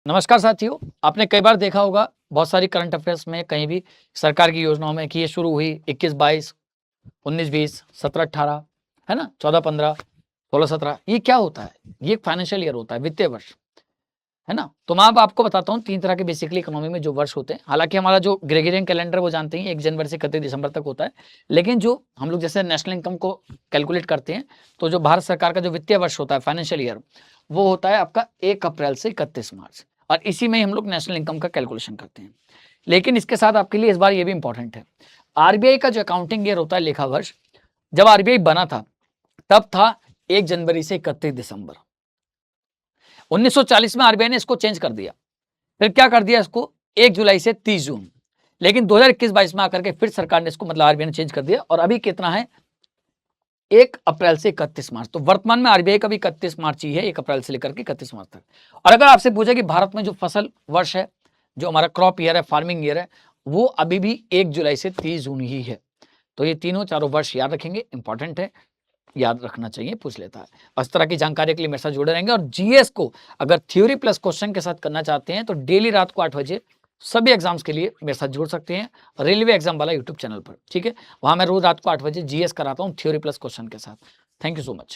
नमस्कार साथियों, आपने कई बार देखा होगा बहुत सारी करंट अफेयर्स में कहीं भी सरकार की योजनाओं में कि ये शुरू हुई 21-22, 19-20, 17-18, है ना, 14-15, 16-17। ये क्या होता है? ये एक फाइनेंशियल ईयर होता है, वित्तीय वर्ष, है ना। तो मैं अब आपको बताता हूँ 3 तरह के बेसिकली इकोनॉमी में जो वर्ष होते हैं। हालांकि हमारा जो ग्रेगोरियन कैलेंडर वो जानते हैं 1 जनवरी से 31 दिसंबर तक होता है, लेकिन जो हम लोग जैसे नेशनल इनकम को कैलकुलेट करते हैं, तो जो भारत सरकार का जो वित्तीय वर्ष होता है, फाइनेंशियल ईयर, वो होता है आपका 1 अप्रैल से 31 मार्च, और इसी में हम लोग नेशनल इनकम का कैलकुलेशन करते हैं। लेकिन इसके साथ आपके लिए इस बार ये भी इंपॉर्टेंट है, आरबीआई का जो अकाउंटिंग ईयर होता है, लेखा वर्ष, जब आरबीआई बना था तब था 1 जनवरी से 31 दिसंबर। 1940 में आरबीआई ने इसको चेंज कर दिया, फिर क्या कर दिया इसको 1 जुलाई से 30 जून। लेकिन 2021-22 में आकर के फिर सरकार ने इसको मतलब आरबीआई ने चेंज कर दिया, और अभी कितना है 1 अप्रैल से 31 मार्च। तो वर्तमान में आरबीआई का भी 31 मार्च ही है, 1 अप्रैल से लेकर के 31 मार्च तक। और अगर आपसे पूछे कि भारत में जो फसल वर्ष है, जो हमारा क्रॉप ईयर है, फार्मिंग ईयर है, वो अभी भी 1 जुलाई से 30 जून ही है। तो ये तीनों चारों वर्ष याद रखेंगे, इंपॉर्टेंट है, याद रखना चाहिए, पूछ लेता है। और इस तरह की जानकारी के लिए मेरे साथ जुड़े रहेंगे। और जीएस को अगर थ्योरी प्लस क्वेश्चन के साथ करना चाहते हैं तो डेली रात को 8 बजे सभी एग्जाम्स के लिए मेरे साथ जुड़ सकते हैं, रेलवे एग्जाम वाला यूट्यूब चैनल पर, ठीक है। वहां मैं रोज रात को 8 बजे जीएस कराता हूँ थ्योरी प्लस क्वेश्चन के साथ। Thank you so much.